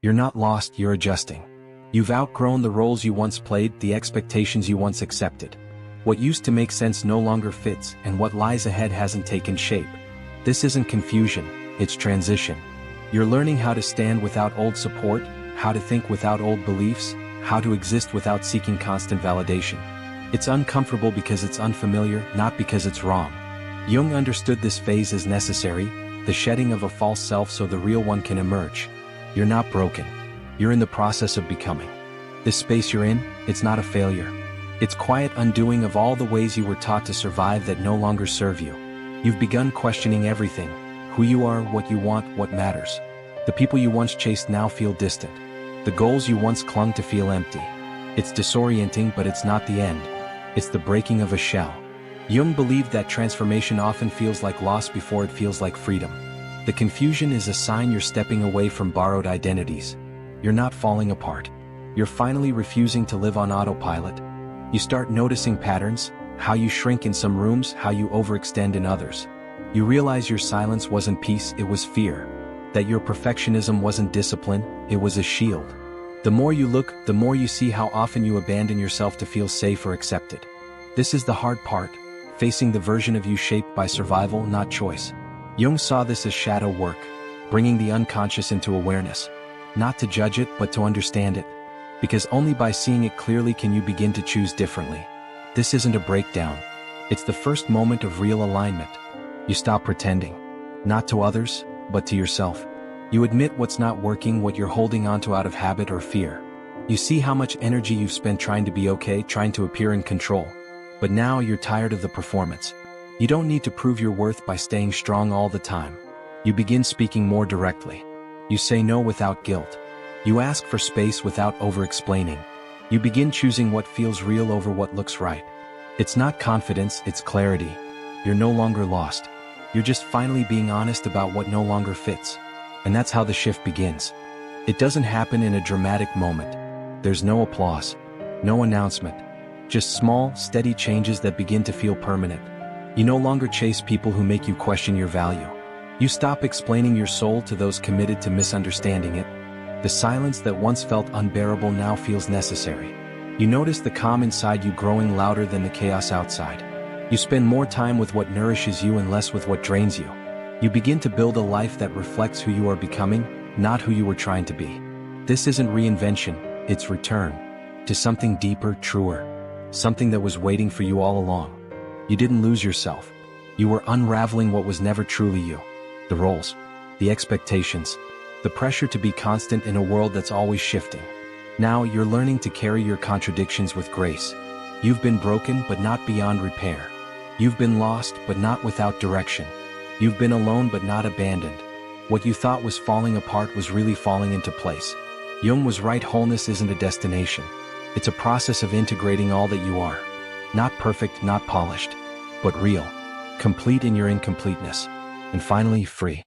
You're not lost, you're adjusting. You've outgrown the roles you once played, the expectations you once accepted. What used to make sense no longer fits, and what lies ahead hasn't taken shape. This isn't confusion, it's transition. You're learning how to stand without old support, how to think without old beliefs, how to exist without seeking constant validation. It's uncomfortable because it's unfamiliar, not because it's wrong. Jung understood this phase as necessary, the shedding of a false self so the real one can emerge. You're not broken. You're in the process of becoming. This space you're in, it's not a failure. It's quiet undoing of all the ways you were taught to survive that no longer serve you. You've begun questioning everything: who you are, what you want, what matters. The people you once chased now feel distant. The goals you once clung to feel empty. It's disorienting, but it's not the end. It's the breaking of a shell. Jung believed that transformation often feels like loss before it feels like freedom. The confusion is a sign you're stepping away from borrowed identities. You're not falling apart. You're finally refusing to live on autopilot. You start noticing patterns, how you shrink in some rooms, how you overextend in others. You realize your silence wasn't peace, it was fear. That your perfectionism wasn't discipline, it was a shield. The more you look, the more you see how often you abandon yourself to feel safe or accepted. This is the hard part, facing the version of you shaped by survival, not choice. Jung saw this as shadow work, bringing the unconscious into awareness. Not to judge it, but to understand it. Because only by seeing it clearly can you begin to choose differently. This isn't a breakdown. It's the first moment of real alignment. You stop pretending. Not to others, but to yourself. You admit what's not working, what you're holding onto out of habit or fear. You see how much energy you've spent trying to be okay, trying to appear in control. But now you're tired of the performance. You don't need to prove your worth by staying strong all the time. You begin speaking more directly. You say no without guilt. You ask for space without over-explaining. You begin choosing what feels real over what looks right. It's not confidence, it's clarity. You're no longer lost. You're just finally being honest about what no longer fits. And that's how the shift begins. It doesn't happen in a dramatic moment. There's no applause, no announcement. Just small, steady changes that begin to feel permanent. You no longer chase people who make you question your value. You stop explaining your soul to those committed to misunderstanding it. The silence that once felt unbearable now feels necessary. You notice the calm inside you growing louder than the chaos outside. You spend more time with what nourishes you and less with what drains you. You begin to build a life that reflects who you are becoming, not who you were trying to be. This isn't reinvention, it's return. To something deeper, truer. Something that was waiting for you all along. You didn't lose yourself. You were unraveling what was never truly you. The roles, the expectations, the pressure to be constant in a world that's always shifting. Now you're learning to carry your contradictions with grace. You've been broken, but not beyond repair. You've been lost, but not without direction. You've been alone, but not abandoned. What you thought was falling apart was really falling into place. Jung was right, wholeness isn't a destination. It's a process of integrating all that you are. Not perfect, not polished, but real. Complete in your incompleteness. And finally, free.